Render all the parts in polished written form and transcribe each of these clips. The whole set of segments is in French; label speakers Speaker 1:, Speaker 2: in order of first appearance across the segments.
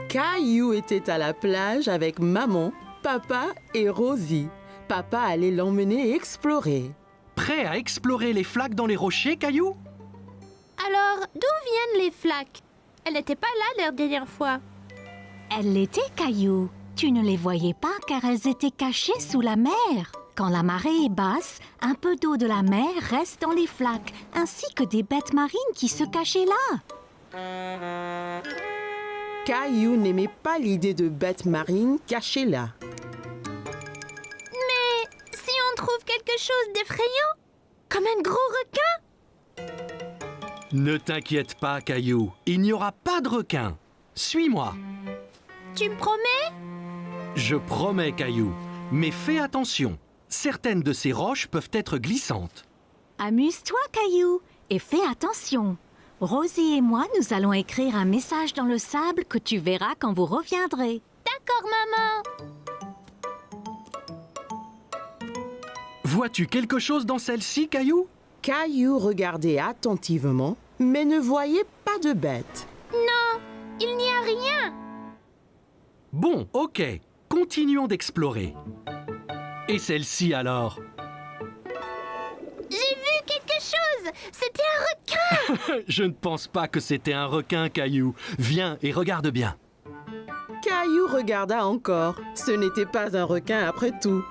Speaker 1: Caillou était à la plage avec maman, papa et Rosie. Papa allait l'emmener explorer.
Speaker 2: Prêt à explorer les flaques dans les rochers, Caillou?
Speaker 3: Alors, d'où viennent les flaques? Elle n'était pas là la dernière fois.
Speaker 4: Elles l'étaient, Caillou. Tu ne les voyais pas car elles étaient cachées sous la mer. Quand la marée est basse, un peu d'eau de la mer reste dans les flaques, ainsi que des bêtes marines qui se cachaient là.
Speaker 1: Caillou n'aimait pas l'idée de bêtes marines cachées là.
Speaker 3: Mais si on trouve quelque chose d'effrayant, comme un gros requin?
Speaker 2: Ne t'inquiète pas, Caillou. Il n'y aura pas de requin. Suis-moi.
Speaker 3: Tu me promets?
Speaker 2: Je promets, Caillou. Mais fais attention. Certaines de ces roches peuvent être glissantes.
Speaker 4: Amuse-toi, Caillou, et fais attention. Rosie et moi, nous allons écrire un message dans le sable que tu verras quand vous reviendrez.
Speaker 3: D'accord, maman.
Speaker 2: Vois-tu quelque chose dans celle-ci, Caillou?
Speaker 1: Caillou regardait attentivement, mais ne voyait pas de bête.
Speaker 3: Non, il n'y a rien.
Speaker 2: Bon, ok. Continuons d'explorer. Et celle-ci alors?
Speaker 3: J'ai vu quelque chose. C'était un requin.
Speaker 2: Je ne pense pas que c'était un requin, Caillou. Viens et regarde bien.
Speaker 1: Caillou regarda encore. Ce n'était pas un requin après tout.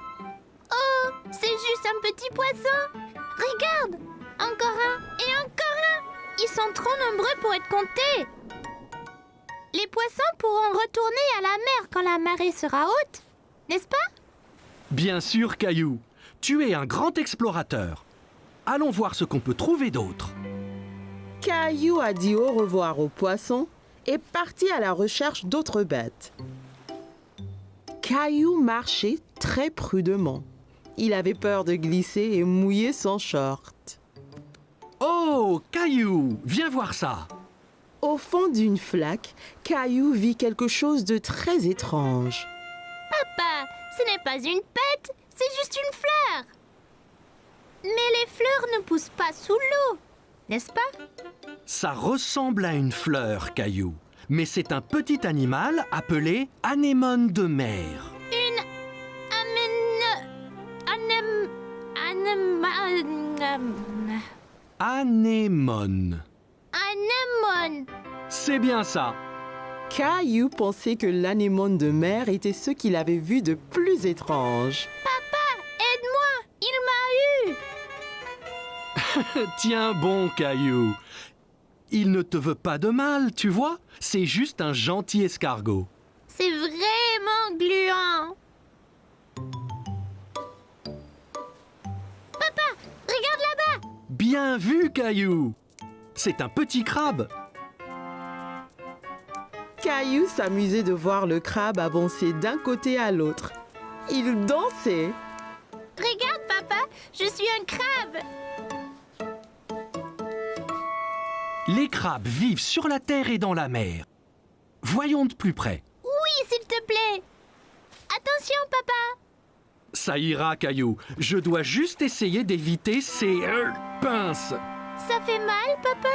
Speaker 3: Oh, c'est juste un petit poisson. Regarde, encore un et encore un. Ils sont trop nombreux pour être comptés. Les poissons pourront retourner à la mer quand la marée sera haute, n'est-ce pas?
Speaker 2: Bien sûr, Caillou. Tu es un grand explorateur. Allons voir ce qu'on peut trouver d'autre.
Speaker 1: Caillou a dit au revoir aux poissons et partit à la recherche d'autres bêtes. Caillou marchait très prudemment. Il avait peur de glisser et mouiller son short.
Speaker 2: Oh, Caillou, viens voir ça.
Speaker 1: Au fond d'une flaque, Caillou vit quelque chose de très étrange.
Speaker 3: Papa, ce n'est pas une pète, c'est juste une fleur. Mais les fleurs ne poussent pas sous l'eau, n'est-ce pas?
Speaker 2: Ça ressemble à une fleur, Caillou. Mais c'est un petit animal appelé anémone de mer.
Speaker 3: Une
Speaker 2: Anémone.
Speaker 3: anémone.
Speaker 2: C'est bien ça.
Speaker 1: Caillou pensait que l'anémone de mer était ce qu'il avait vu de plus étrange.
Speaker 3: Papa, aide-moi, il m'a eu.
Speaker 2: Tiens bon, Caillou. Il ne te veut pas de mal, tu vois. C'est juste un gentil escargot.
Speaker 3: C'est vraiment gluant. Papa, regarde là-bas.
Speaker 2: Bien vu, Caillou. C'est un petit crabe.
Speaker 1: Caillou s'amusait de voir le crabe avancer d'un côté à l'autre. Il dansait.
Speaker 3: Regarde, papa, je suis un crabe.
Speaker 2: Les crabes vivent sur la terre et dans la mer. Voyons de plus près.
Speaker 3: Oui, s'il te plaît. Attention, papa.
Speaker 2: Ça ira, Caillou. Je dois juste essayer d'éviter ces pinces.
Speaker 3: Ça fait mal, papa?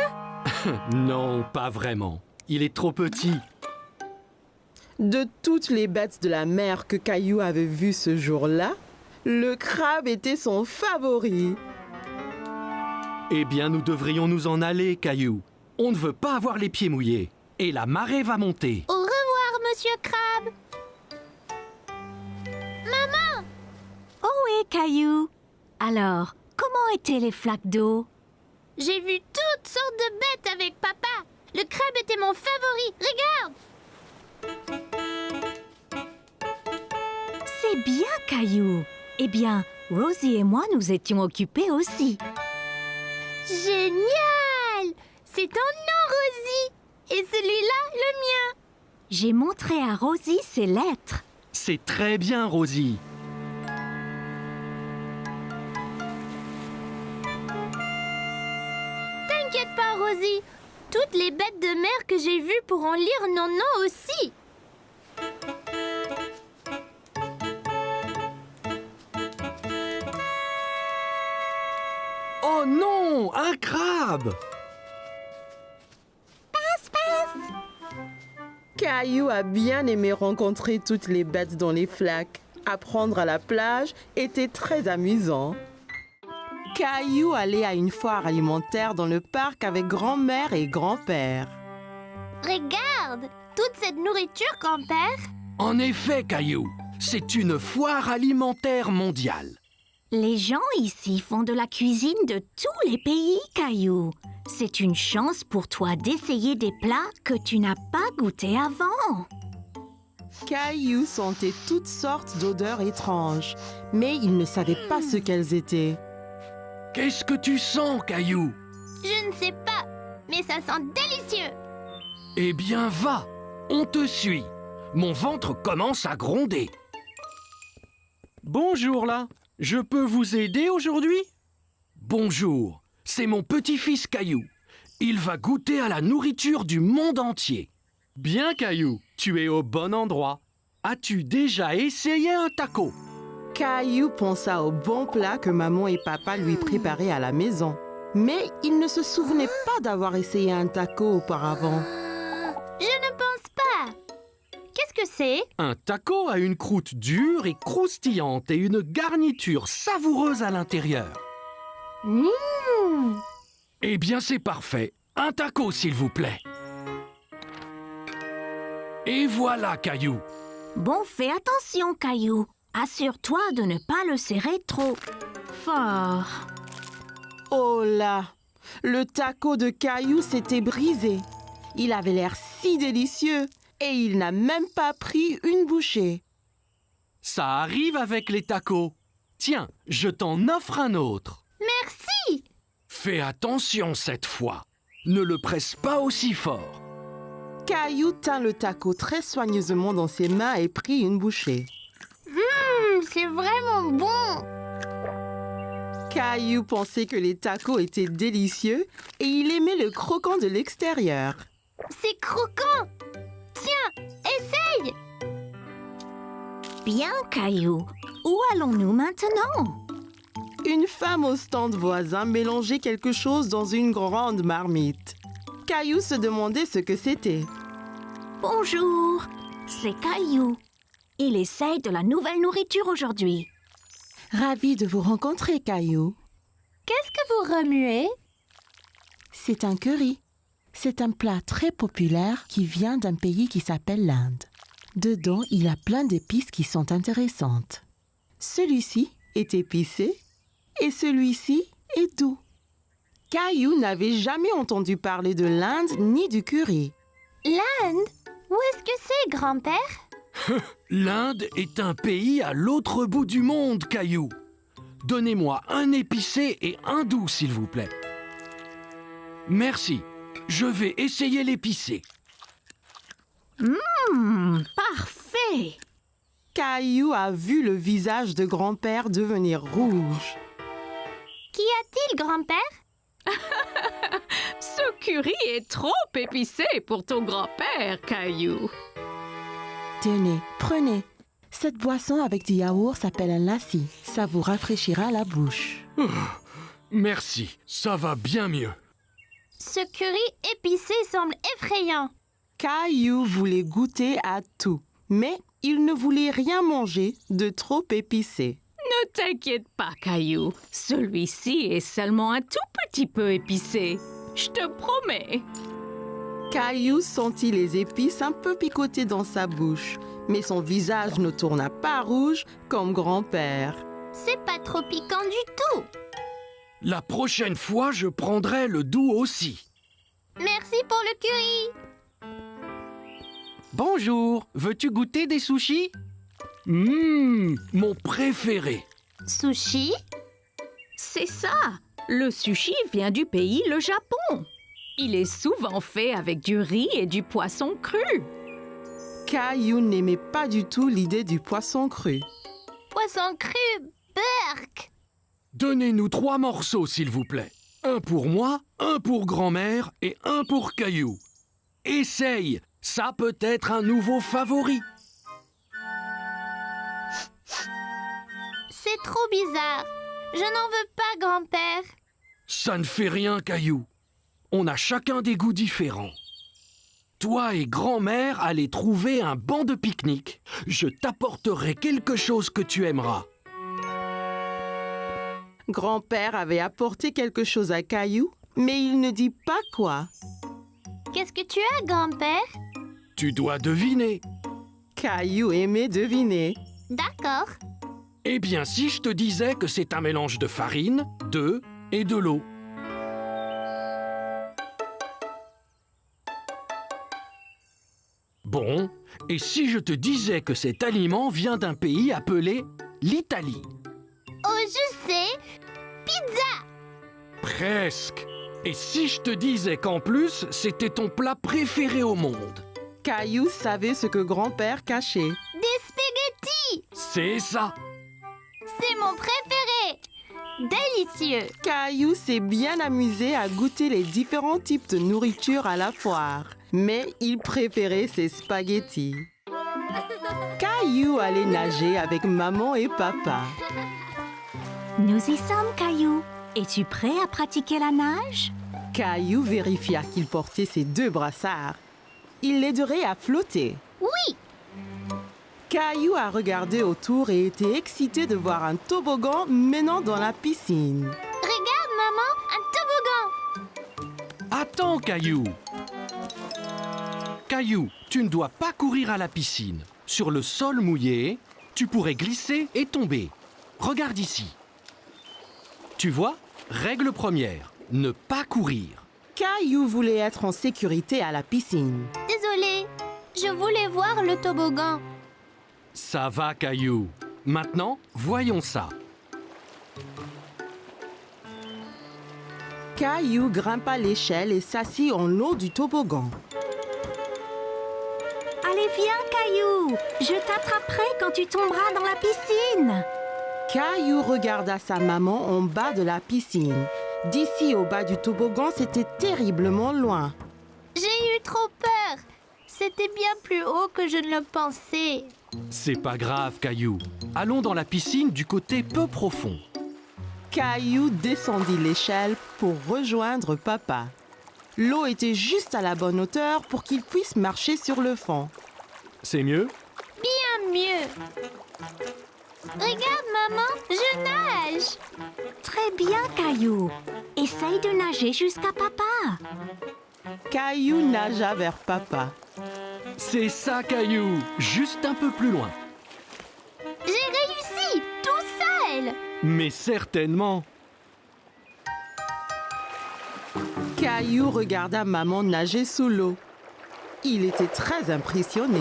Speaker 2: Non, pas vraiment. Il est trop petit.
Speaker 1: De toutes les bêtes de la mer que Caillou avait vues ce jour-là, le crabe était son favori.
Speaker 2: Eh bien, nous devrions nous en aller, Caillou. On ne veut pas avoir les pieds mouillés. Et la marée va monter.
Speaker 3: Au revoir, monsieur Crabe. Maman!
Speaker 4: Oh oui, Caillou. Alors, comment étaient les flaques d'eau?
Speaker 3: J'ai vu toutes sortes de bêtes avec papa. Le crabe était mon favori. Regarde!
Speaker 4: C'est bien, Caillou. Eh bien, Rosie et moi, nous étions occupés aussi.
Speaker 3: Génial! C'est ton nom, Rosie. Et celui-là, le mien.
Speaker 4: J'ai montré à Rosie ses lettres.
Speaker 2: C'est très bien, Rosie.
Speaker 3: T'inquiète pas, Rosie. Toutes les bêtes de mer que j'ai vues pourront lire nos noms aussi.
Speaker 2: Oh non, un crabe!
Speaker 1: Caillou a bien aimé rencontrer toutes les bêtes dans les flaques. Apprendre à la plage était très amusant. Caillou allait à une foire alimentaire dans le parc avec grand-mère et grand-père.
Speaker 3: Regarde, toute cette nourriture, grand-père.
Speaker 2: En effet, Caillou, c'est une foire alimentaire mondiale.
Speaker 4: Les gens ici font de la cuisine de tous les pays, Caillou. C'est une chance pour toi d'essayer des plats que tu n'as pas goûtés avant.
Speaker 1: Caillou sentait toutes sortes d'odeurs étranges, mais il ne savait pas ce qu'elles étaient.
Speaker 2: Qu'est-ce que tu sens, Caillou?
Speaker 3: Je ne sais pas, mais ça sent délicieux.
Speaker 2: Eh bien, va, on te suit. Mon ventre commence à gronder. Bonjour là, je peux vous aider aujourd'hui? Bonjour, c'est mon petit-fils Caillou. Il va goûter à la nourriture du monde entier. Bien Caillou, tu es au bon endroit. As-tu déjà essayé un taco?
Speaker 1: Caillou pensa au bon plat que maman et papa lui préparaient à la maison. Mais il ne se souvenait pas d'avoir essayé un taco auparavant.
Speaker 3: Je ne pense pas. Qu'est-ce que c'est?
Speaker 2: Un taco a une croûte dure et croustillante et une garniture savoureuse à l'intérieur. Eh bien, c'est parfait. Un taco, s'il vous plaît. Et voilà, Caillou.
Speaker 4: Bon, fais attention, Caillou. Assure-toi de ne pas le serrer trop fort.
Speaker 1: Oh là! Le taco de Caillou s'était brisé. Il avait l'air si délicieux et il n'a même pas pris une bouchée.
Speaker 2: Ça arrive avec les tacos. Tiens, je t'en offre un autre.
Speaker 3: Merci.
Speaker 2: Fais attention cette fois. Ne le presse pas aussi fort.
Speaker 1: Caillou tint le taco très soigneusement dans ses mains et prit une bouchée.
Speaker 3: C'est vraiment bon.
Speaker 1: Caillou pensait que les tacos étaient délicieux et il aimait le croquant de l'extérieur.
Speaker 3: C'est croquant. Tiens, essaye.
Speaker 4: Bien, Caillou. Où allons-nous maintenant?
Speaker 1: Une femme au stand voisin mélangeait quelque chose dans une grande marmite. Caillou se demandait ce que c'était.
Speaker 4: Bonjour, c'est Caillou. Il essaye de la nouvelle nourriture aujourd'hui.
Speaker 1: Ravi de vous rencontrer, Caillou.
Speaker 3: Qu'est-ce que vous remuez?
Speaker 1: C'est un curry. C'est un plat très populaire qui vient d'un pays qui s'appelle l'Inde. Dedans, il y a plein d'épices qui sont intéressantes. Celui-ci est épicé et celui-ci est doux. Caillou n'avait jamais entendu parler de l'Inde ni du curry.
Speaker 3: L'Inde? Où est-ce que c'est, grand-père?
Speaker 2: L'Inde est un pays à l'autre bout du monde, Caillou. Donnez-moi un épicé et un doux, s'il vous plaît. Merci. Je vais essayer l'épicé.
Speaker 4: Parfait.
Speaker 1: Caillou a vu le visage de grand-père devenir rouge.
Speaker 3: Qu'y a-t-il, grand-père?
Speaker 5: Ce curry est trop épicé pour ton grand-père, Caillou.
Speaker 1: Tenez, prenez. Cette boisson avec du yaourt s'appelle un lassi. Ça vous rafraîchira la bouche.
Speaker 2: Merci, ça va bien mieux.
Speaker 3: Ce curry épicé semble effrayant.
Speaker 1: Caillou voulait goûter à tout, mais il ne voulait rien manger de trop épicé.
Speaker 5: Ne t'inquiète pas, Caillou. Celui-ci est seulement un tout petit peu épicé. Je te promets.
Speaker 1: Caillou sentit les épices un peu picoter dans sa bouche, mais son visage ne tourna pas rouge comme grand-père.
Speaker 3: C'est pas trop piquant du tout.
Speaker 2: La prochaine fois, je prendrai le doux aussi.
Speaker 3: Merci pour le curry.
Speaker 2: Bonjour, veux-tu goûter des sushis? Mon préféré.
Speaker 3: Sushi?
Speaker 5: C'est ça. Le sushi vient du pays, le Japon. Il est souvent fait avec du riz et du poisson cru.
Speaker 1: Caillou n'aimait pas du tout l'idée du poisson cru.
Speaker 3: Poisson cru, burk.
Speaker 2: Donnez-nous 3 morceaux, s'il vous plaît. Un pour moi, un pour grand-mère et un pour Caillou. Essaye, ça peut être un nouveau favori.
Speaker 3: C'est trop bizarre. Je n'en veux pas, grand-père.
Speaker 2: Ça ne fait rien, Caillou. On a chacun des goûts différents. Toi et grand-mère allez trouver un banc de pique-nique. Je t'apporterai quelque chose que tu aimeras.
Speaker 1: Grand-père avait apporté quelque chose à Caillou, mais il ne dit pas quoi.
Speaker 3: Qu'est-ce que tu as, grand-père?
Speaker 2: Tu dois deviner.
Speaker 1: Caillou aimait deviner.
Speaker 3: D'accord.
Speaker 2: Eh bien, si je te disais que c'est un mélange de farine, d'œufs et de l'eau. Bon, et si je te disais que cet aliment vient d'un pays appelé l'Italie?
Speaker 3: Oh, je sais. Pizza.
Speaker 2: Presque. Et si je te disais qu'en plus, c'était ton plat préféré au monde?
Speaker 1: Caillou savait ce que grand-père cachait.
Speaker 3: Des spaghettis.
Speaker 2: C'est ça.
Speaker 3: C'est mon préféré. Délicieux.
Speaker 1: Caillou s'est bien amusé à goûter les différents types de nourriture à la foire, mais il préférait ses spaghettis. Caillou allait nager avec maman et papa.
Speaker 4: Nous y sommes, Caillou. Es-tu prêt à pratiquer la nage?
Speaker 1: Caillou vérifia qu'il portait ses 2 brassards. Il l'aiderait à flotter.
Speaker 3: Oui.
Speaker 1: Caillou a regardé autour et était excité de voir un toboggan menant dans la piscine.
Speaker 3: Regarde, maman, un toboggan.
Speaker 2: Attends, Caillou. Caillou, tu ne dois pas courir à la piscine. Sur le sol mouillé, tu pourrais glisser et tomber. Regarde ici. Tu vois, règle première, ne pas courir.
Speaker 1: Caillou voulait être en sécurité à la piscine.
Speaker 3: Désolée. Je voulais voir le toboggan.
Speaker 2: Ça va, Caillou. Maintenant, voyons ça.
Speaker 1: Caillou grimpa l'échelle et s'assit en haut du toboggan.
Speaker 4: Allez, viens, Caillou. Je t'attraperai quand tu tomberas dans la piscine.
Speaker 1: Caillou regarda sa maman en bas de la piscine. D'ici au bas du toboggan, c'était terriblement loin.
Speaker 3: J'ai eu trop peur. C'était bien plus haut que je ne le pensais.
Speaker 2: C'est pas grave, Caillou. Allons dans la piscine du côté peu profond.
Speaker 1: Caillou descendit l'échelle pour rejoindre papa. L'eau était juste à la bonne hauteur pour qu'il puisse marcher sur le fond.
Speaker 2: C'est mieux?
Speaker 3: Bien mieux. Regarde, maman, je nage.
Speaker 4: Très bien, Caillou. Essaye de nager jusqu'à papa.
Speaker 1: Caillou nagea vers papa.
Speaker 2: C'est ça, Caillou. Juste un peu plus loin.
Speaker 3: J'ai réussi, tout seul.
Speaker 2: Mais certainement.
Speaker 1: Caillou regarda maman nager sous l'eau. Il était très impressionné.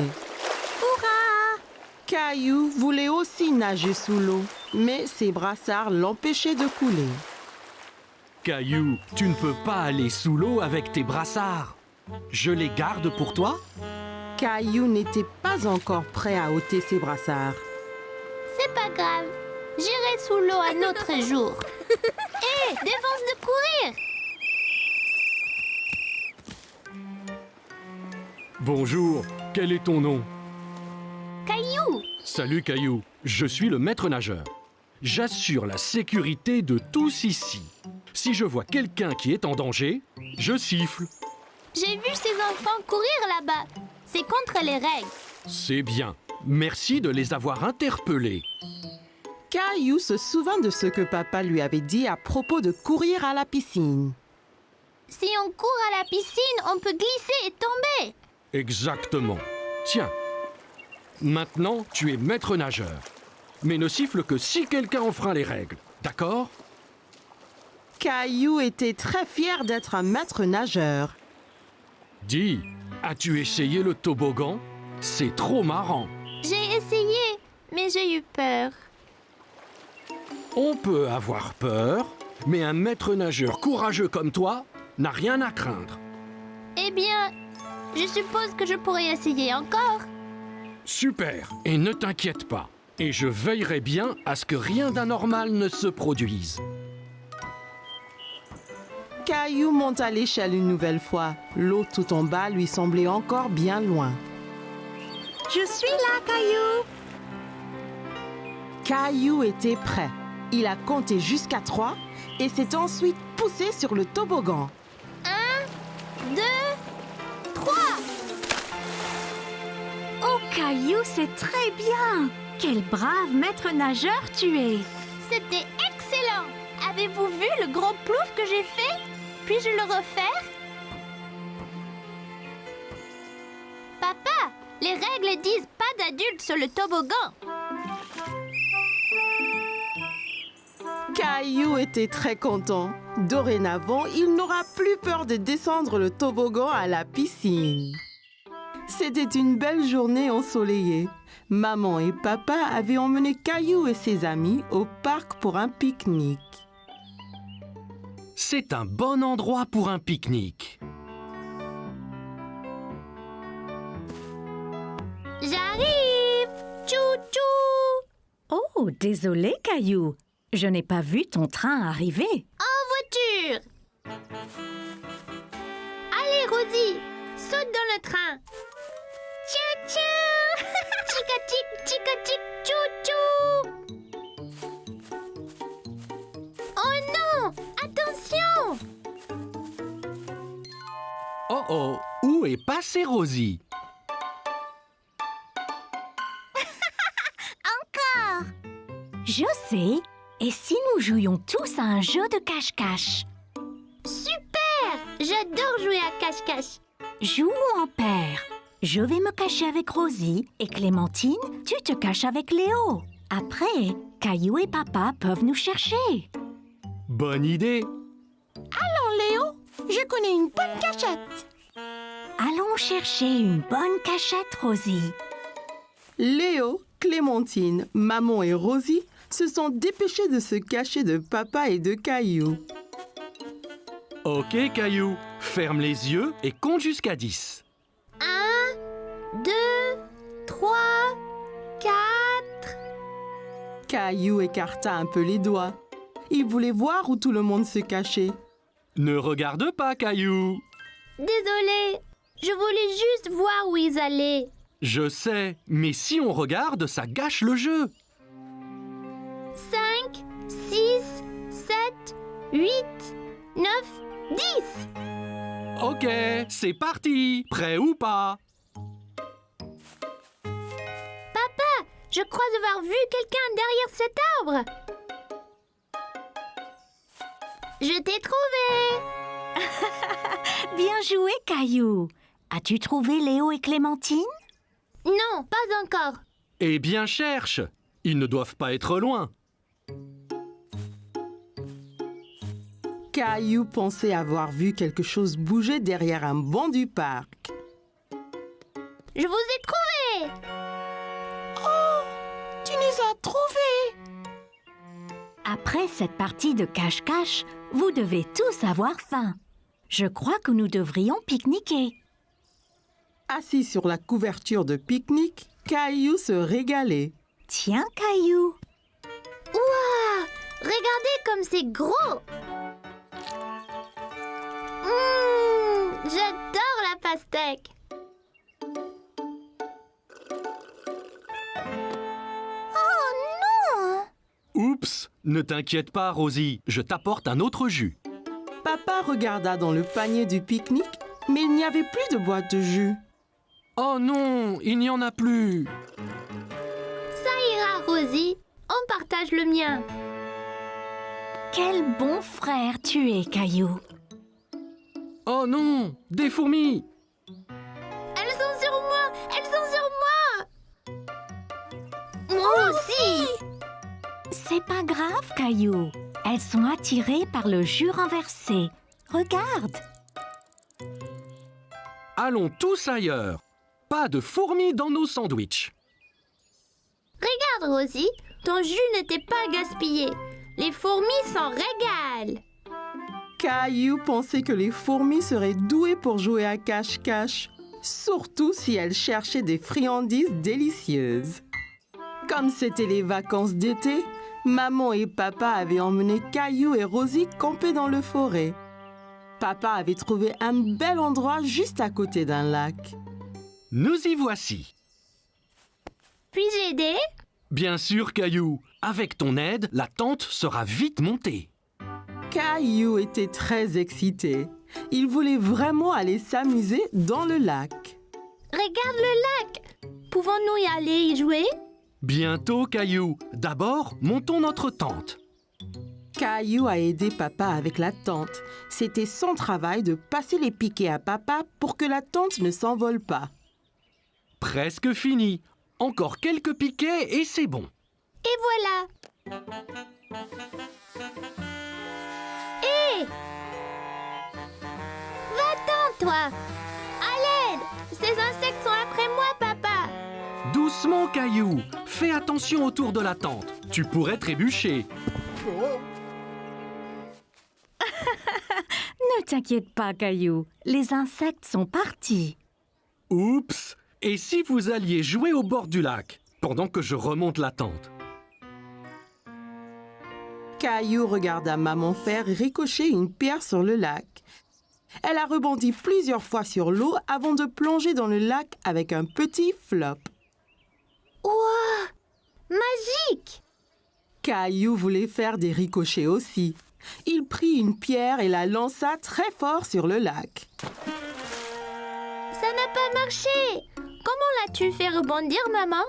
Speaker 4: Hurrah!
Speaker 1: Caillou voulait aussi nager sous l'eau, mais ses brassards l'empêchaient de couler.
Speaker 2: Caillou, tu ne peux pas aller sous l'eau avec tes brassards. Je les garde pour toi?
Speaker 1: Caillou n'était pas encore prêt à ôter ses brassards.
Speaker 3: C'est pas grave. J'irai sous l'eau un autre jour. Hé, défense de courir.
Speaker 2: Bonjour, quel est ton nom?
Speaker 3: Caillou.
Speaker 2: Salut Caillou, je suis le maître nageur. J'assure la sécurité de tous ici. Si je vois quelqu'un qui est en danger, je siffle.
Speaker 3: J'ai vu ces enfants courir là-bas. C'est contre les règles.
Speaker 2: C'est bien. Merci de les avoir interpellés.
Speaker 1: Caillou se souvint de ce que papa lui avait dit à propos de courir à la piscine.
Speaker 3: Si on court à la piscine, on peut glisser et tomber.
Speaker 2: Exactement. Tiens. Maintenant, tu es maître nageur. Mais ne siffle que si quelqu'un enfreint les règles. D'accord?
Speaker 1: Caillou était très fier d'être un maître nageur.
Speaker 2: Dis, as-tu essayé le toboggan? C'est trop marrant.
Speaker 3: J'ai essayé, mais j'ai eu peur.
Speaker 2: On peut avoir peur, mais un maître nageur courageux comme toi n'a rien à craindre.
Speaker 3: Eh bien, je suppose que je pourrais essayer encore.
Speaker 2: Super, et ne t'inquiète pas. Et je veillerai bien à ce que rien d'anormal ne se produise.
Speaker 1: Caillou monta l'échelle une nouvelle fois. L'eau tout en bas lui semblait encore bien loin.
Speaker 4: Je suis là, Caillou.
Speaker 1: Caillou était prêt. Il a compté jusqu'à 3 et s'est ensuite poussé sur le toboggan.
Speaker 3: 1, 2, 3.
Speaker 4: Caillou, c'est très bien. Quel brave maître nageur tu es.
Speaker 3: C'était excellent. Avez-vous vu le gros plouf que j'ai fait? Puis-je le refaire? Papa, les règles disent pas d'adultes sur le toboggan.
Speaker 1: Caillou était très content. Dorénavant, il n'aura plus peur de descendre le toboggan à la piscine. C'était une belle journée ensoleillée. Maman et papa avaient emmené Caillou et ses amis au parc pour un pique-nique.
Speaker 2: C'est un bon endroit pour un pique-nique.
Speaker 3: J'arrive! Tchou-tchou!
Speaker 4: Oh, désolé, Caillou. Je n'ai pas vu ton train arriver.
Speaker 3: En voiture! Allez, Rosie, saute dans le train. Tchou-tchou! Chica-tic, tchou-tchou! Oh non! Attention!
Speaker 2: Oh oh, où est passée Rosie?
Speaker 4: Je sais. Et si nous jouions tous à un jeu de cache-cache?
Speaker 3: Super! J'adore jouer à cache-cache.
Speaker 4: Jouons en paire. Je vais me cacher avec Rosie et Clémentine, tu te caches avec Léo. Après, Caillou et papa peuvent nous chercher.
Speaker 2: Bonne idée.
Speaker 1: Léo, je connais une bonne cachette.
Speaker 4: Allons chercher une bonne cachette, Rosie.
Speaker 1: Léo, Clémentine, maman et Rosie se sont dépêchés de se cacher de papa et de Caillou.
Speaker 2: Ok Caillou, ferme les yeux et compte jusqu'à 10.
Speaker 3: 1, 2, 3, 4...
Speaker 1: Caillou écarta un peu les doigts. Il voulait voir où tout le monde se cachait.
Speaker 2: Ne regarde pas Caillou.
Speaker 3: Désolée, je voulais juste voir où ils allaient.
Speaker 2: Je sais, mais si on regarde, ça gâche le jeu.
Speaker 3: 5, 6, 7, 8, 9, 10.
Speaker 2: Ok, c'est parti. Prêt ou pas?
Speaker 3: Papa, je crois avoir vu quelqu'un derrière cet arbre. Je t'ai trouvé.
Speaker 4: Bien joué, Caillou. As-tu trouvé Léo et Clémentine?
Speaker 3: Non, pas encore.
Speaker 2: Eh bien cherche. Ils ne doivent pas être loin.
Speaker 1: Caillou pensait avoir vu quelque chose bouger derrière un banc du parc.
Speaker 3: Je vous ai trouvé.
Speaker 1: Tu nous as trouvés!
Speaker 4: Après cette partie de cache-cache, vous devez tous avoir faim. Je crois que nous devrions pique-niquer.
Speaker 1: Assis sur la couverture de pique-nique, Caillou se régalait.
Speaker 4: Tiens, Caillou.
Speaker 3: Ouah, regardez comme c'est gros. J'adore la pastèque. Oh non!
Speaker 2: Oups, ne t'inquiète pas Rosie, je t'apporte un autre jus.
Speaker 1: Papa regarda dans le panier du pique-nique, mais il n'y avait plus de boîte de jus.
Speaker 2: Oh non, il n'y en a plus.
Speaker 3: Ça ira, Rosie. On partage le mien.
Speaker 4: Quel bon frère tu es, Caillou.
Speaker 2: Oh non, des fourmis.
Speaker 3: Elles sont sur moi! Elles sont sur moi! Moi aussi!
Speaker 4: C'est pas grave, Caillou. Elles sont attirées par le jus renversé. Regarde.
Speaker 2: Allons tous ailleurs. Pas de fourmis dans nos sandwichs.
Speaker 3: Regarde, Rosie, ton jus n'était pas gaspillé. Les fourmis s'en régalent.
Speaker 1: Caillou pensait que les fourmis seraient douées pour jouer à cache-cache, surtout si elles cherchaient des friandises délicieuses. Comme c'était les vacances d'été, maman et papa avaient emmené Caillou et Rosie camper dans le forêt. Papa avait trouvé un bel endroit juste à côté d'un lac.
Speaker 2: Nous y voici.
Speaker 3: Puis-je aider?
Speaker 2: Bien sûr, Caillou. Avec ton aide, la tente sera vite montée.
Speaker 1: Caillou était très excité. Il voulait vraiment aller s'amuser dans le lac.
Speaker 3: Regarde le lac. pouvons-nous y aller y jouer?
Speaker 2: Bientôt, Caillou. D'abord, montons notre tente.
Speaker 1: Caillou a aidé papa avec la tente. C'était son travail de passer les piquets à papa pour que la tente ne s'envole pas.
Speaker 2: Presque fini. Encore quelques piquets et c'est bon.
Speaker 3: Et voilà! Hé! Va-t'en, toi! À l'aide! Ces insectes sont après moi, papa!
Speaker 2: Doucement, Caillou. Fais attention autour de la tente. Tu pourrais trébucher.
Speaker 4: Ne t'inquiète pas, Caillou. Les insectes sont partis.
Speaker 2: Oups! Et si vous alliez jouer au bord du lac, pendant que je remonte la tente?
Speaker 1: Caillou regarda maman faire ricocher une pierre sur le lac. Elle a rebondi plusieurs fois sur l'eau avant de plonger dans le lac avec un petit flop.
Speaker 3: Ouah! Magique!
Speaker 1: Caillou voulait faire des ricochets aussi. Il prit une pierre et la lança très fort sur le lac.
Speaker 3: Ça n'a pas marché! Comment l'as-tu fait rebondir, maman?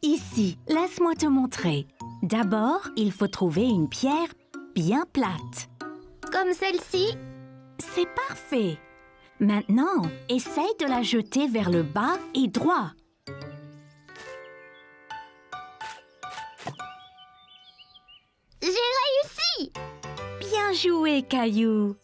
Speaker 4: Ici, laisse-moi te montrer. D'abord, il faut trouver une pierre bien plate.
Speaker 3: Comme celle-ci?
Speaker 4: C'est parfait. Maintenant, essaye de la jeter vers le bas et droit.
Speaker 3: J'ai réussi!
Speaker 4: Bien joué, Caillou.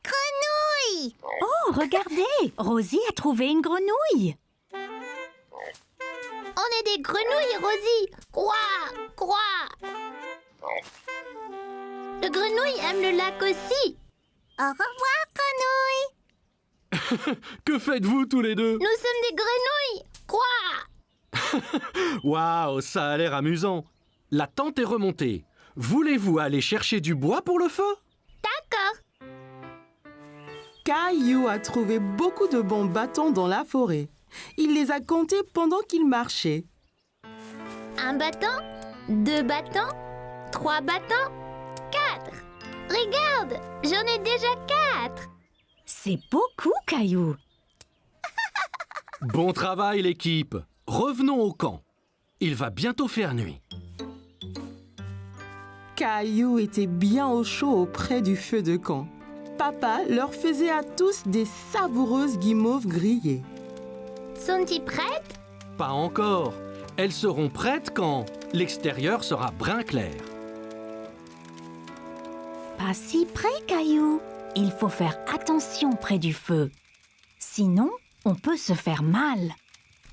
Speaker 3: Grenouille!
Speaker 4: Oh, regardez, Rosie a trouvé une grenouille.
Speaker 3: On est des grenouilles, Rosie! Quoi? Quoi? Le grenouille aime le lac aussi! Au revoir, grenouille!
Speaker 2: Que faites-vous tous les deux?
Speaker 3: Nous sommes des grenouilles! Quoi?
Speaker 2: Waouh, ça a l'air amusant. La tente est remontée. Voulez-vous aller chercher du bois pour le feu?
Speaker 3: D'accord!
Speaker 1: Caillou a trouvé beaucoup de bons bâtons dans la forêt. Il les a comptés pendant qu'il marchait.
Speaker 3: Un bâton, 2 bâtons, 3 bâtons, 4! Regarde! J'en ai déjà 4!
Speaker 4: C'est beaucoup, Caillou.
Speaker 2: Bon travail, l'équipe. Revenons au camp. Il va bientôt faire nuit.
Speaker 1: Caillou était bien au chaud auprès du feu de camp. Papa leur faisait à tous des savoureuses guimauves grillées.
Speaker 3: Sont-ils prêtes?
Speaker 2: Pas encore. Elles seront prêtes quand l'extérieur sera brun clair.
Speaker 4: Pas si près, Caillou. Il faut faire attention près du feu. Sinon, on peut se faire mal.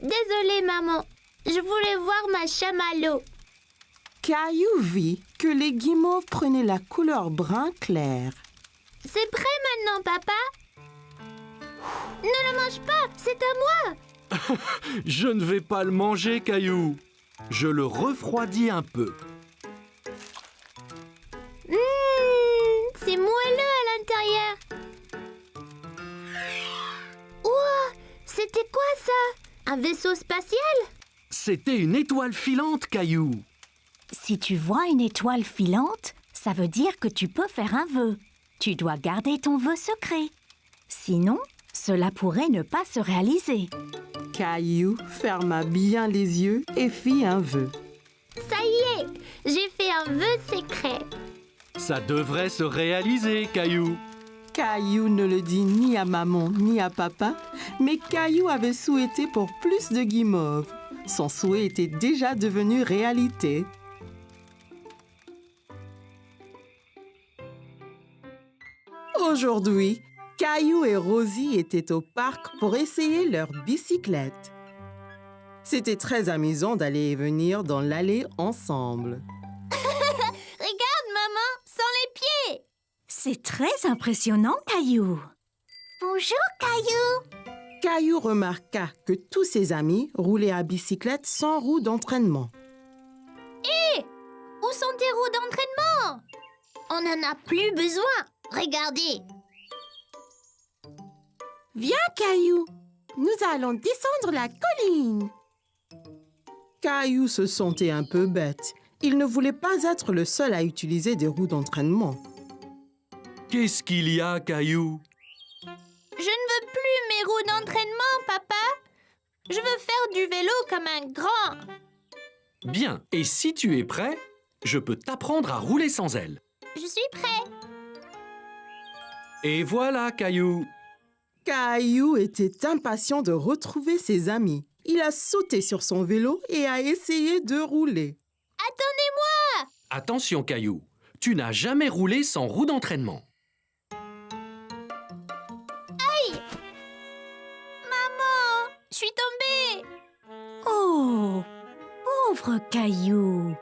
Speaker 3: Désolée, maman. Je voulais voir ma chamallow.
Speaker 1: Caillou vit que les guimauves prenaient la couleur brun clair.
Speaker 3: C'est prêt maintenant, papa? Ne le mange pas, c'est à moi!
Speaker 2: Je ne vais pas le manger, Caillou. Je le refroidis un peu.
Speaker 3: C'est moelleux à l'intérieur. Ouah, c'était quoi ça? Un vaisseau spatial?
Speaker 2: C'était une étoile filante, Caillou.
Speaker 4: Si tu vois une étoile filante, ça veut dire que tu peux faire un vœu. Tu dois garder ton vœu secret. Sinon, cela pourrait ne pas se réaliser.
Speaker 1: Caillou ferma bien les yeux et fit un vœu.
Speaker 3: Ça y est, j'ai fait un vœu secret.
Speaker 2: Ça devrait se réaliser, Caillou.
Speaker 1: Caillou ne le dit ni à maman ni à papa, mais Caillou avait souhaité pour plus de guimauves. Son souhait était déjà devenu réalité. Aujourd'hui, Caillou et Rosie étaient au parc pour essayer leur bicyclette. C'était très amusant d'aller et venir dans l'allée ensemble.
Speaker 3: Regarde, maman, sans les pieds.
Speaker 4: C'est très impressionnant, Caillou.
Speaker 3: Bonjour, Caillou.
Speaker 1: Caillou remarqua que tous ses amis roulaient à bicyclette sans roue d'entraînement.
Speaker 3: Où sont tes roues d'entraînement? On n'en a plus besoin. Regardez.
Speaker 1: Viens, Caillou, nous allons descendre la colline. Caillou se sentait un peu bête. Il ne voulait pas être le seul à utiliser des roues d'entraînement.
Speaker 2: Qu'est-ce qu'il y a, Caillou?
Speaker 3: Je ne veux plus mes roues d'entraînement, papa. Je veux faire du vélo comme un grand.
Speaker 2: Bien, et si tu es prêt, je peux t'apprendre à rouler sans elle.
Speaker 3: Je suis prêt.
Speaker 2: Et voilà, Caillou.
Speaker 1: Caillou était impatient de retrouver ses amis. Il a sauté sur son vélo et a essayé de rouler.
Speaker 3: Attendez-moi!
Speaker 2: Attention, Caillou, tu n'as jamais roulé sans roue d'entraînement.
Speaker 3: Maman, je suis tombée.
Speaker 4: Oh, pauvre Caillou.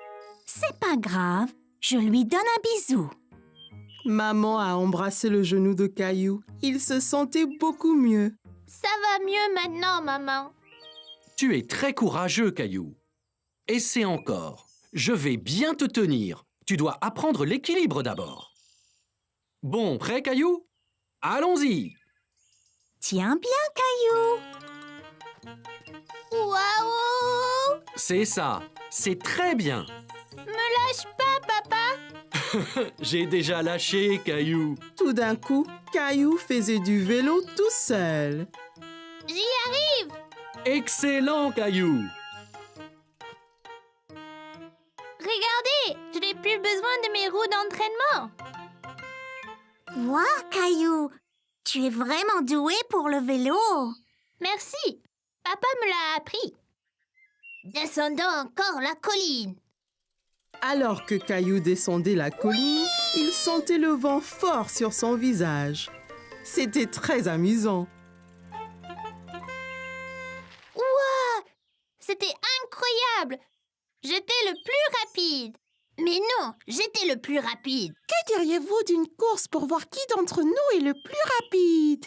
Speaker 4: C'est pas grave, je lui donne un bisou.
Speaker 1: Maman a embrassé le genou de Caillou. Il se sentait beaucoup mieux.
Speaker 3: Ça va mieux maintenant, maman.
Speaker 2: Tu es très courageux, Caillou. Essaie encore. Je vais bien te tenir. Tu dois apprendre l'équilibre d'abord. Bon, prêt, Caillou? Allons-y.
Speaker 4: Tiens bien, Caillou.
Speaker 3: Waouh!
Speaker 2: C'est ça. C'est très bien.
Speaker 3: Me lâche pas, papa.
Speaker 2: J'ai déjà lâché, Caillou.
Speaker 1: Tout d'un coup, Caillou faisait du vélo tout seul.
Speaker 3: J'y arrive.
Speaker 2: Excellent, Caillou.
Speaker 3: Regardez, je n'ai plus besoin de mes roues d'entraînement.
Speaker 4: Wow, Caillou, tu es vraiment doué pour le vélo.
Speaker 3: Merci. Papa me l'a appris. Descendons encore la colline.
Speaker 1: Alors que Caillou descendait la colline, il sentait le vent fort sur son visage. C'était très amusant.
Speaker 3: Ouah! C'était incroyable. J'étais le plus rapide. Mais non, j'étais le plus rapide.
Speaker 1: Que diriez-vous d'une course pour voir qui d'entre nous est le plus rapide?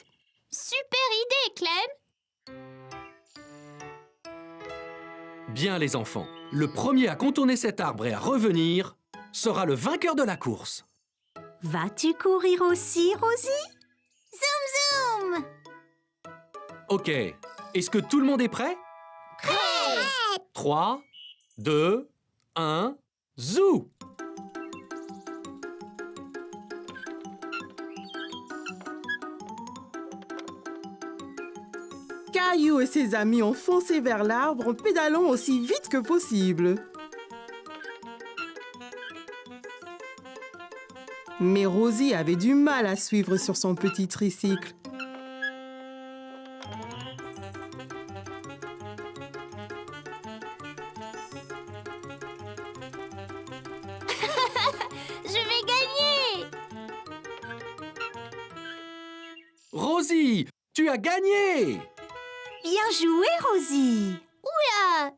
Speaker 3: Super idée, Clem.
Speaker 2: Bien, les enfants. Le premier à contourner cet arbre et à revenir sera le vainqueur de la course.
Speaker 4: Vas-tu courir aussi, Rosie?
Speaker 3: Zoom, zoom.
Speaker 2: Ok. Est-ce que tout le monde est prêt?
Speaker 3: Prêt.
Speaker 2: 3, 2, 1, zou!
Speaker 1: Caillou et ses amis ont foncé vers l'arbre en pédalant aussi vite que possible. Mais Rosie avait du mal à suivre sur son petit tricycle.
Speaker 3: Je vais gagner.
Speaker 2: Rosie, tu as gagné!
Speaker 4: Bien joué, Rosie.
Speaker 3: Oula!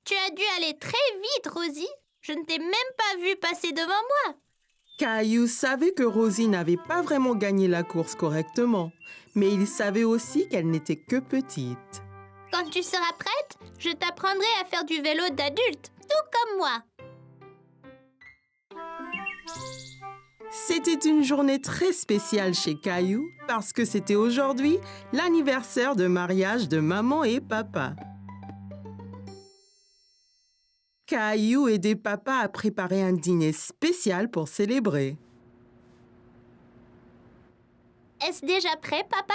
Speaker 3: Tu as dû aller très vite, Rosie. Je ne t'ai même pas vue passer devant moi.
Speaker 1: Caillou savait que Rosie n'avait pas vraiment gagné la course correctement, mais il savait aussi qu'elle n'était que petite.
Speaker 3: Quand tu seras prête, je t'apprendrai à faire du vélo d'adulte, tout comme moi.
Speaker 1: C'était une journée très spéciale chez Caillou parce que c'était aujourd'hui l'anniversaire de mariage de maman et papa. Caillou aidait papa à préparer un dîner spécial pour célébrer.
Speaker 3: Est-ce déjà prêt, papa?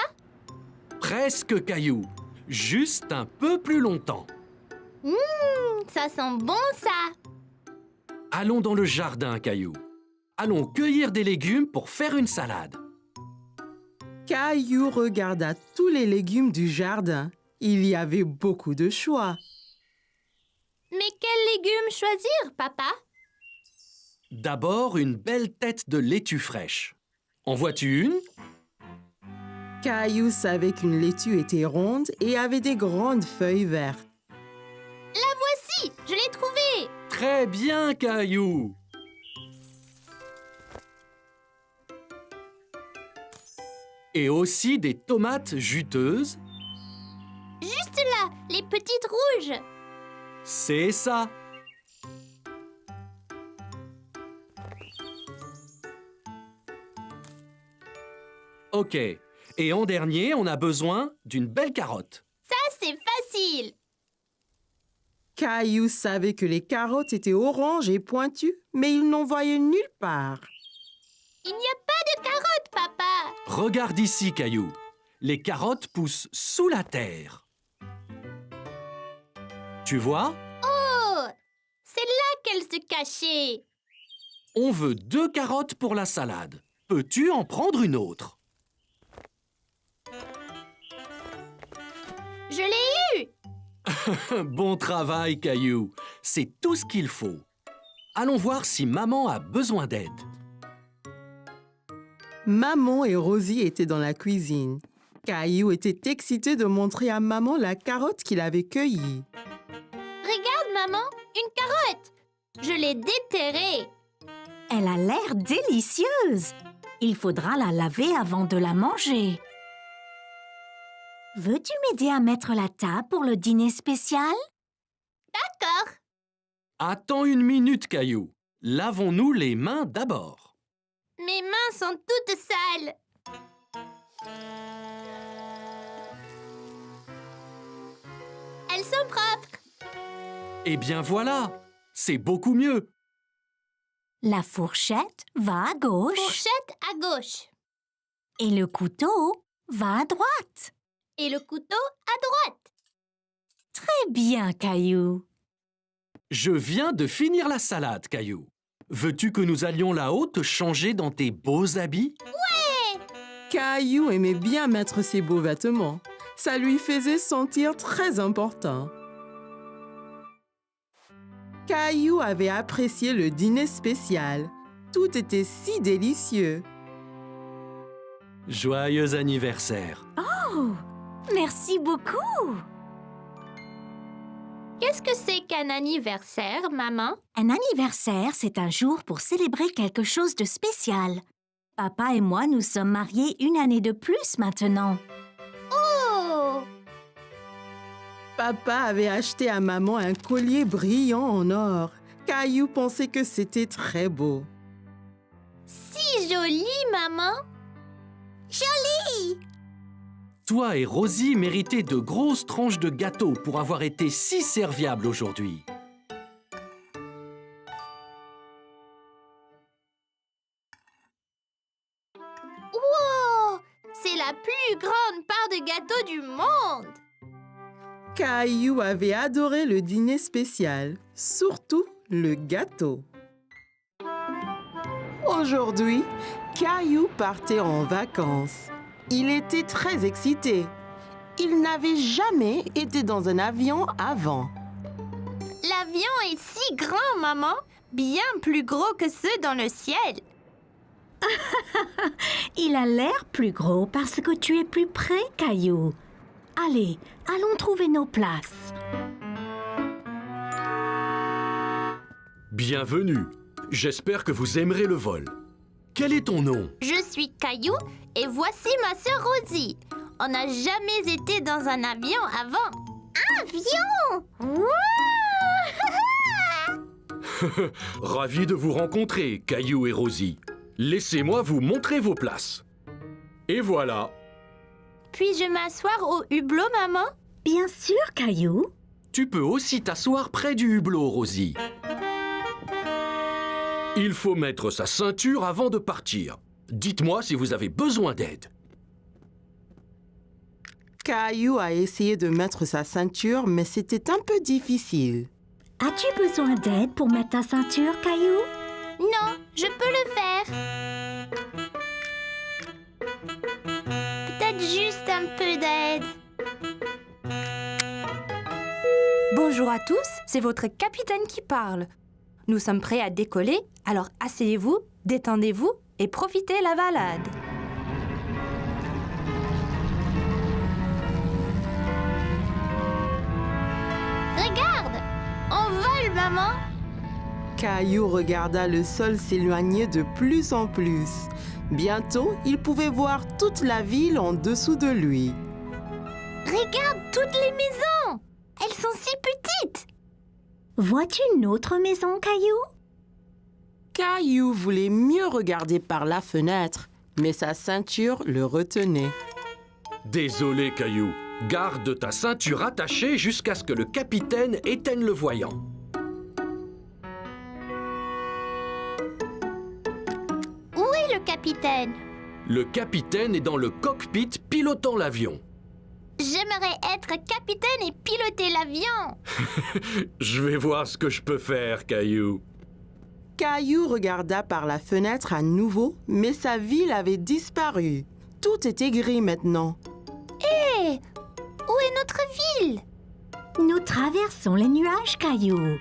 Speaker 2: Presque, Caillou. Juste un peu plus longtemps.
Speaker 3: Ça sent bon, ça.
Speaker 2: Allons dans le jardin, Caillou. Allons cueillir des légumes pour faire une salade.
Speaker 1: Caillou regarda tous les légumes du jardin. Il y avait beaucoup de choix.
Speaker 3: Mais quels légumes choisir, papa?
Speaker 2: D'abord, une belle tête de laitue fraîche. En vois-tu une?
Speaker 1: Caillou savait qu'une laitue était ronde et avait des grandes feuilles vertes.
Speaker 3: La voici, je l'ai trouvée.
Speaker 2: Très bien, Caillou. Et aussi des tomates juteuses.
Speaker 3: Juste là, les petites rouges.
Speaker 2: C'est ça. Ok. Et en dernier, on a besoin d'une belle carotte.
Speaker 3: Ça, c'est facile.
Speaker 1: Caillou savait que les carottes étaient oranges et pointues, mais il n'en voyait nulle part.
Speaker 3: Il n'y a pas de carottes, papa.
Speaker 2: Regarde ici, Caillou. Les carottes poussent sous la terre. Tu vois?
Speaker 3: Oh, c'est là qu'elle se cachait.
Speaker 2: On veut 2 carottes pour la salade. Peux-tu en prendre une autre?
Speaker 3: Je l'ai eu.
Speaker 2: Bon travail, Caillou. C'est tout ce qu'il faut. Allons voir si maman a besoin d'aide.
Speaker 1: Maman et Rosie étaient dans la cuisine. Caillou était excité de montrer à maman la carotte qu'il avait cueillie.
Speaker 3: Regarde, maman, une carotte. Je l'ai déterrée.
Speaker 4: Elle a l'air délicieuse. Il faudra la laver avant de la manger. Veux-tu m'aider à mettre la table pour le dîner spécial?
Speaker 3: D'accord.
Speaker 2: Attends une minute, Caillou. Lavons-nous les mains d'abord.
Speaker 3: Mes mains sont toutes sales. Elles sont propres.
Speaker 2: Eh bien voilà, c'est beaucoup mieux.
Speaker 4: La fourchette va à gauche
Speaker 3: Fourchette à gauche.
Speaker 4: et le couteau va à droite.
Speaker 3: Et le couteau à droite.
Speaker 4: Très bien, Caillou.
Speaker 2: Je viens de finir la salade, Caillou. Veux-tu que nous allions là-haut te changer dans tes beaux habits?
Speaker 1: Caillou aimait bien mettre ses beaux vêtements. Ça lui faisait sentir très important. Caillou avait apprécié le dîner spécial. Tout était si délicieux.
Speaker 2: Joyeux anniversaire.
Speaker 4: Oh, merci beaucoup.
Speaker 3: Qu'est-ce que c'est qu'un anniversaire, maman?
Speaker 4: Un anniversaire, c'est un jour pour célébrer quelque chose de spécial. Papa et moi nous sommes mariés 1 année de plus maintenant.
Speaker 3: Oh!
Speaker 1: Papa avait acheté à maman un collier brillant en or. Caillou pensait que c'était très beau.
Speaker 3: Si joli, maman! Joli!
Speaker 2: Toi et Rosie méritez de grosses tranches de gâteau pour avoir été si serviables aujourd'hui.
Speaker 3: Wow! C'est la plus grande part de gâteau du monde!
Speaker 1: Caillou avait adoré le dîner spécial, surtout le gâteau. Aujourd'hui, Caillou partait en vacances. Il était très excité. Il n'avait jamais été dans un avion avant.
Speaker 3: L'avion est si grand, maman! Bien plus gros que ceux dans le ciel.
Speaker 4: Il a l'air plus gros parce que tu es plus près, Caillou. Allez, allons trouver nos places.
Speaker 2: Bienvenue. J'espère que vous aimerez le vol. Quel est ton nom?
Speaker 3: Je suis Caillou et voici ma sœur Rosie. On n'a jamais été dans un avion avant. Avion! Wouah!
Speaker 2: Ravi de vous rencontrer, Caillou et Rosie. Laissez-moi vous montrer vos places. Et voilà.
Speaker 3: Puis-je m'asseoir au hublot, maman?
Speaker 4: Bien sûr, Caillou.
Speaker 2: Tu peux aussi t'asseoir près du hublot, Rosie. Il faut mettre sa ceinture avant de partir. Dites-moi si vous avez besoin d'aide.
Speaker 1: Caillou a essayé de mettre sa ceinture, mais c'était un peu difficile.
Speaker 4: As-tu besoin d'aide pour mettre ta ceinture, Caillou?
Speaker 3: Non, je peux le faire. Peut-être juste un peu d'aide.
Speaker 6: Bonjour à tous, c'est votre capitaine qui parle. Nous sommes prêts à décoller, alors asseyez-vous, détendez-vous et profitez la balade.
Speaker 3: Regarde! On vole, maman!
Speaker 1: Caillou regarda le sol s'éloigner de plus en plus. Bientôt, il pouvait voir toute la ville en dessous de lui.
Speaker 3: Regarde toutes les maisons! Elles sont si petites!
Speaker 4: Vois-tu une autre maison, Caillou?
Speaker 1: Caillou voulait mieux regarder par la fenêtre, mais sa ceinture le retenait.
Speaker 2: Désolé, Caillou. Garde ta ceinture attachée jusqu'à ce que le capitaine éteigne le voyant.
Speaker 3: Où est le capitaine?
Speaker 2: Le capitaine est dans le cockpit pilotant l'avion.
Speaker 3: J'aimerais être capitaine et piloter l'avion.
Speaker 2: Je vais voir ce que je peux faire, Caillou.
Speaker 1: Caillou regarda par la fenêtre à nouveau, mais sa ville avait disparu. Tout était gris maintenant.
Speaker 3: Hé, où est notre ville?
Speaker 4: Nous traversons les nuages, Caillou.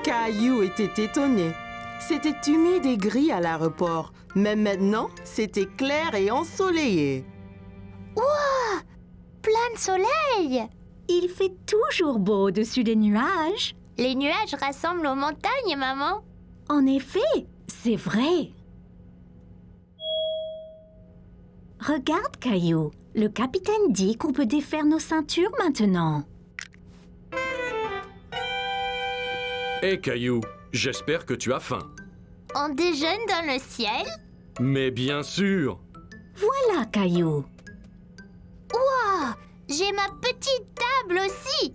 Speaker 1: Caillou était étonné. C'était humide et gris à l'aéroport, mais maintenant, c'était clair et ensoleillé.
Speaker 3: Plein de soleil.
Speaker 4: Il fait toujours beau au-dessus des nuages.
Speaker 3: Les nuages rassemblent aux montagnes, maman.
Speaker 4: En effet, c'est vrai. Regarde, Caillou. Le capitaine dit qu'on peut défaire nos ceintures maintenant.
Speaker 2: Hé, Caillou, j'espère que tu as faim.
Speaker 3: On déjeune dans le ciel.
Speaker 2: Mais bien sûr.
Speaker 4: Voilà, Caillou.
Speaker 3: Wow, j'ai ma petite table aussi.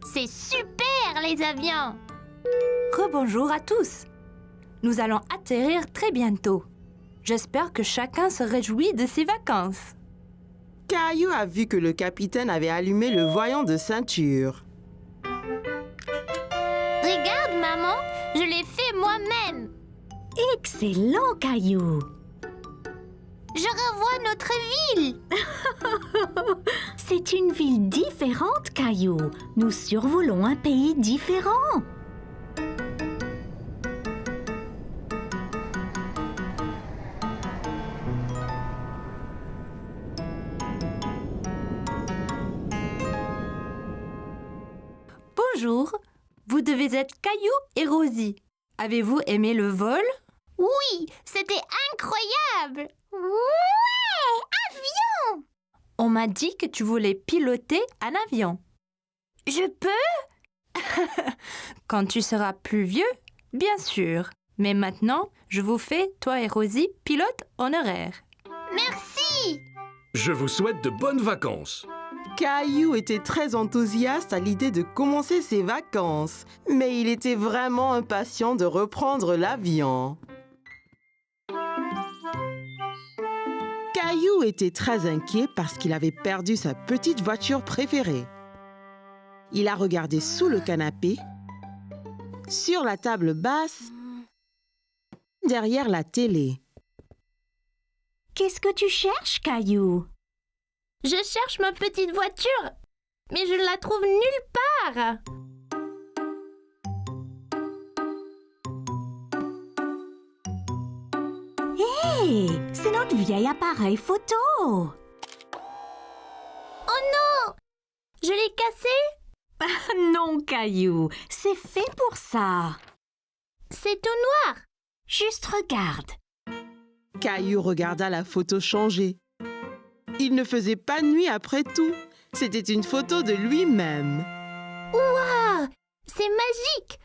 Speaker 3: C'est super, les avions.
Speaker 6: Rebonjour à tous. Nous allons atterrir très bientôt. J'espère que chacun se réjouit de ses vacances.
Speaker 1: Caillou a vu que le capitaine avait allumé le voyant de ceinture.
Speaker 3: Regarde, maman, je l'ai fait moi-même.
Speaker 4: Excellent, Caillou.
Speaker 3: Je revois notre ville.
Speaker 4: C'est une ville différente, Caillou. Nous survolons un pays différent.
Speaker 6: Bonjour, vous devez être Caillou et Rosie. Avez-vous aimé le vol?
Speaker 3: Oui, c'était incroyable. Ouais, avion.
Speaker 6: On m'a dit que tu voulais piloter un avion.
Speaker 3: Je peux?
Speaker 6: Quand tu seras plus vieux, bien sûr. Mais maintenant, je vous fais, toi et Rosie, pilote honoraire.
Speaker 3: Merci.
Speaker 2: Je vous souhaite de bonnes vacances.
Speaker 1: Caillou était très enthousiaste à l'idée de commencer ses vacances, mais il était vraiment impatient de reprendre l'avion. Caillou était très inquiet parce qu'il avait perdu sa petite voiture préférée. Il a regardé sous le canapé, sur la table basse, derrière la télé.
Speaker 4: Qu'est-ce que tu cherches, Caillou?
Speaker 3: Je cherche ma petite voiture, mais je ne la trouve nulle part.
Speaker 4: Hé, c'est notre vieil appareil photo.
Speaker 3: Oh non! Je l'ai cassé?
Speaker 4: Non, Caillou, c'est fait pour ça.
Speaker 3: C'est tout noir.
Speaker 4: Juste regarde.
Speaker 1: Caillou regarda la photo changer. Il ne faisait pas nuit après tout. C'était une photo de lui-même.
Speaker 3: Waouh! C'est magique!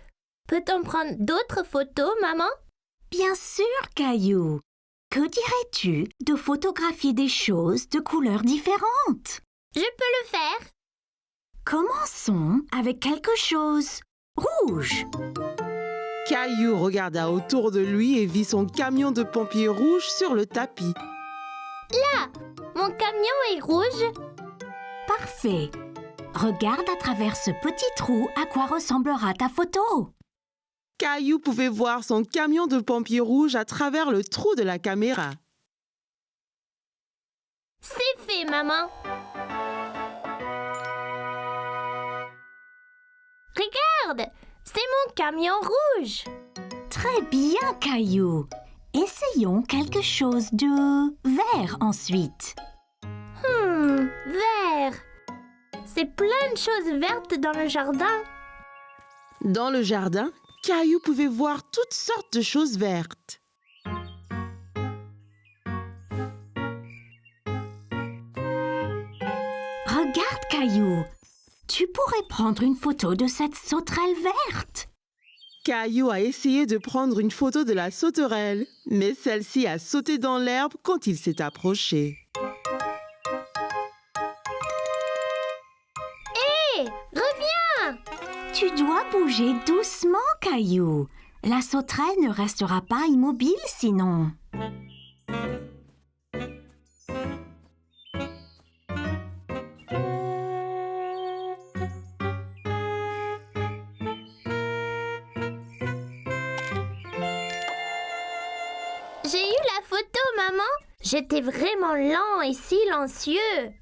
Speaker 3: Peut-on prendre d'autres photos, maman?
Speaker 4: Bien sûr, Caillou. Que dirais-tu de photographier des choses de couleurs différentes?
Speaker 3: Je peux le faire.
Speaker 4: Commençons avec quelque chose rouge.
Speaker 1: Caillou regarda autour de lui et vit son camion de pompiers rouge sur le tapis.
Speaker 3: Là, mon camion est rouge.
Speaker 4: Parfait. Regarde à travers ce petit trou à quoi ressemblera ta photo.
Speaker 1: Caillou pouvait voir son camion de pompiers rouge à travers le trou de la caméra.
Speaker 3: C'est fait, maman. Regarde, c'est mon camion rouge.
Speaker 4: Très bien, Caillou. Essayons quelque chose de vert ensuite.
Speaker 3: Vert. C'est plein de choses vertes dans le jardin.
Speaker 1: Dans le jardin, Caillou pouvait voir toutes sortes de choses vertes.
Speaker 4: Regarde, Caillou. Tu pourrais prendre une photo de cette sauterelle verte.
Speaker 1: Caillou a essayé de prendre une photo de la sauterelle, mais celle-ci a sauté dans l'herbe quand il s'est approché.
Speaker 3: Hé, reviens!
Speaker 4: Tu dois bouger doucement, Caillou. La sauterelle ne restera pas immobile sinon.
Speaker 3: J'ai eu la photo, maman. J'étais vraiment lent et silencieux.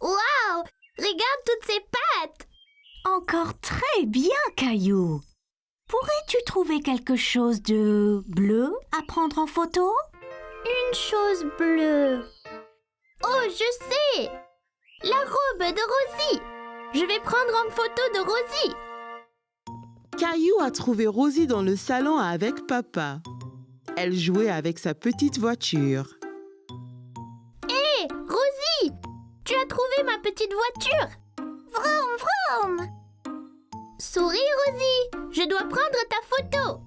Speaker 3: Waouh! Regarde toutes ces pattes!
Speaker 4: Encore très bien, Caillou. Pourrais-tu trouver quelque chose de bleu à prendre en photo?
Speaker 3: Une chose bleue. Oh, je sais! La robe de Rosie. Je vais prendre en photo de Rosie.
Speaker 1: Caillou a trouvé Rosie dans le salon avec papa. Elle jouait avec sa petite voiture.
Speaker 3: Hé, Rosie! Tu as trouvé ma petite voiture? Vroom, vroom! Souris, Rosie! Je dois prendre ta photo.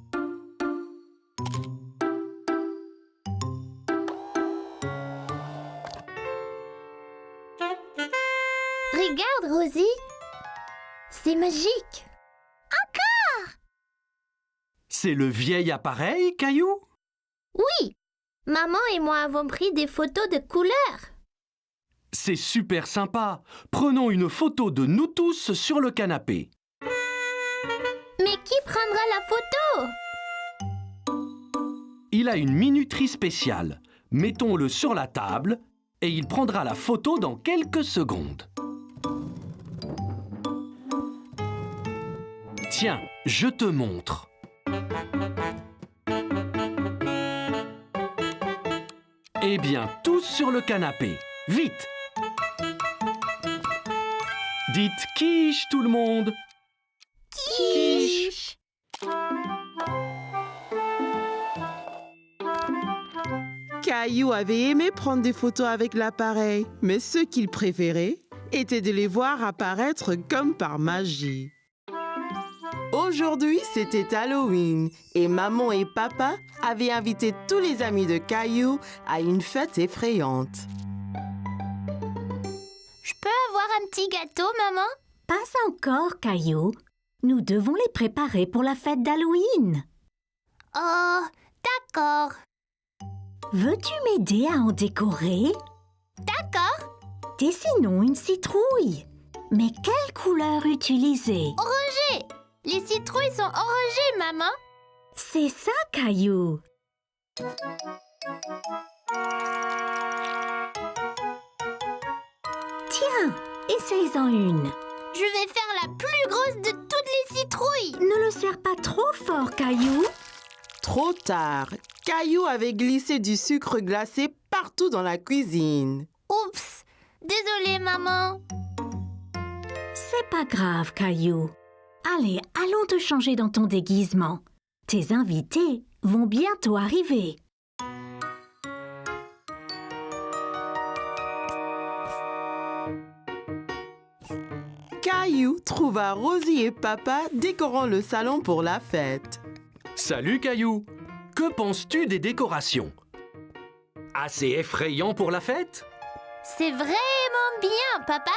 Speaker 3: Regarde, Rosie. C'est magique.
Speaker 2: C'est le vieil appareil, Caillou?
Speaker 3: Oui, maman et moi avons pris des photos de couleurs.
Speaker 2: C'est super sympa. Prenons une photo de nous tous sur le canapé.
Speaker 3: Mais qui prendra la photo?
Speaker 2: Il a une minuterie spéciale. Mettons-le sur la table et il prendra la photo dans quelques secondes. Tiens, je te montre. Eh bien, tous sur le canapé. Vite! Dites quiche, tout le monde! Quiche!
Speaker 1: Caillou avait aimé prendre des photos avec l'appareil, mais ce qu'il préférait était de les voir apparaître comme par magie. Aujourd'hui, c'était Halloween et maman et papa avaient invité tous les amis de Caillou à une fête effrayante.
Speaker 3: Je peux avoir un petit gâteau, maman?
Speaker 4: Pas encore, Caillou. Nous devons les préparer pour la fête d'Halloween.
Speaker 3: Oh, d'accord.
Speaker 4: Veux-tu m'aider à en décorer?
Speaker 3: D'accord.
Speaker 4: Dessinons une citrouille. Mais quelle couleur utiliser?
Speaker 3: Orangé. Les citrouilles sont orangées, maman.
Speaker 4: C'est ça, Caillou. Tiens, essaye-en une.
Speaker 3: Je vais faire la plus grosse de toutes les citrouilles.
Speaker 4: Ne le serre pas trop fort, Caillou.
Speaker 1: Trop tard, Caillou avait glissé du sucre glacé partout dans la cuisine.
Speaker 3: Oups. Désolée, maman.
Speaker 4: C'est pas grave, Caillou. Allez, allons te changer dans ton déguisement. Tes invités vont bientôt arriver.
Speaker 1: Caillou trouva Rosie et papa décorant le salon pour la fête.
Speaker 2: Salut, Caillou! Que penses-tu des décorations? Assez effrayant pour la fête?
Speaker 3: C'est vraiment bien, papa.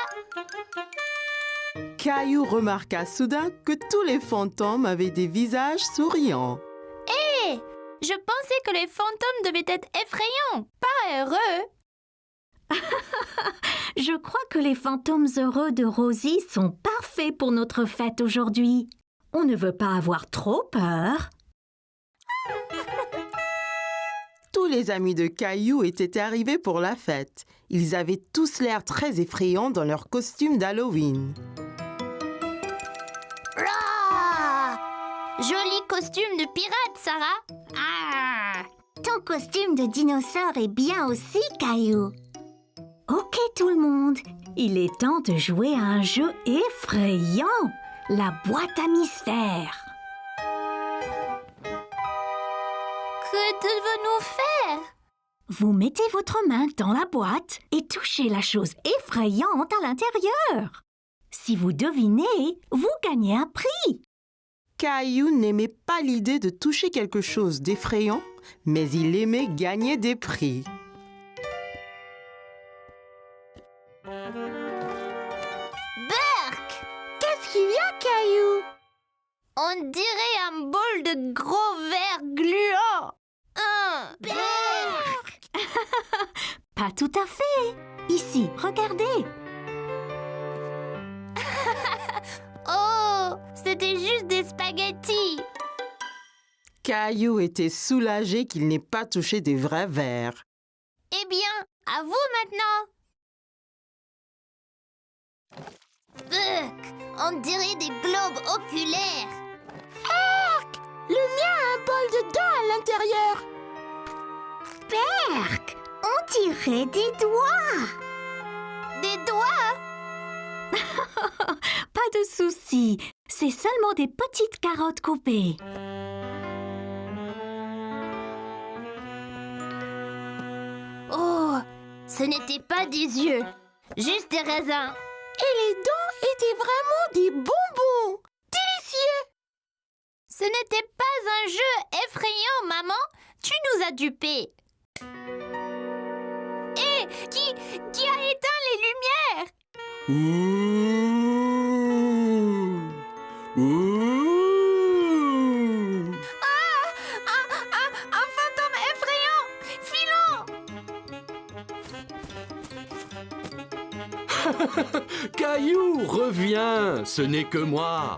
Speaker 1: Caillou remarqua soudain que tous les fantômes avaient des visages souriants.
Speaker 3: Hé, je pensais que les fantômes devaient être effrayants, pas heureux.
Speaker 4: Je crois que les fantômes heureux de Rosie sont parfaits pour notre fête aujourd'hui. On ne veut pas avoir trop peur.
Speaker 1: Tous les amis de Caillou étaient arrivés pour la fête. Ils avaient tous l'air très effrayants dans leurs costumes d'Halloween.
Speaker 3: Rah! Joli costume de pirate, Sarah. Ah!
Speaker 4: Ton costume de dinosaure est bien aussi, Caillou. Ok tout le monde, il est temps de jouer à un jeu effrayant, la boîte à mystère.
Speaker 3: Que devons-nous faire?
Speaker 4: Vous mettez votre main dans la boîte et touchez la chose effrayante à l'intérieur. Si vous devinez, vous gagnez un prix.
Speaker 1: Caillou n'aimait pas l'idée de toucher quelque chose d'effrayant, mais il aimait gagner des prix.
Speaker 3: Burk!
Speaker 1: Qu'est-ce qu'il y a, Caillou.
Speaker 3: On dirait un bol de gros verre gluant.
Speaker 4: Pas tout à fait. Ici, regardez.
Speaker 3: Oh, c'était juste des spaghettis.
Speaker 1: Caillou était soulagé qu'il n'ait pas touché des vrais vers.
Speaker 3: Eh bien, à vous maintenant. On dirait des globes oculaires.
Speaker 1: Le mien a un bol de dents à l'intérieur.
Speaker 4: Berk, on dirait des doigts.
Speaker 3: Des doigts.
Speaker 4: Pas de souci, c'est seulement des petites carottes coupées.
Speaker 3: Oh, ce n'était pas des yeux, juste des raisins.
Speaker 1: Et les dents étaient vraiment des bonbons. Délicieux.
Speaker 3: Ce n'était pas un jeu effrayant, maman. Tu nous as dupés. Et qui a éteint les lumières? Un fantôme effrayant. Filons.
Speaker 2: Caillou, reviens, ce n'est que moi.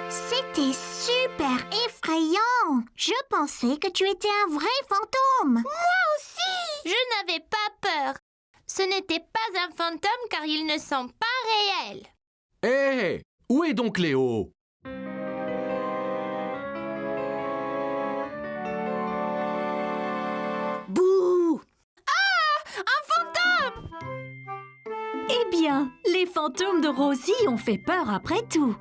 Speaker 4: C'était super effrayant. Je pensais que tu étais un vrai fantôme.
Speaker 3: Je n'avais pas peur. Ce n'était pas un fantôme car ils ne sont pas réels.
Speaker 2: Hé, où est donc Léo?
Speaker 1: Bouh.
Speaker 4: Eh bien, les fantômes de Rosie ont fait peur après tout.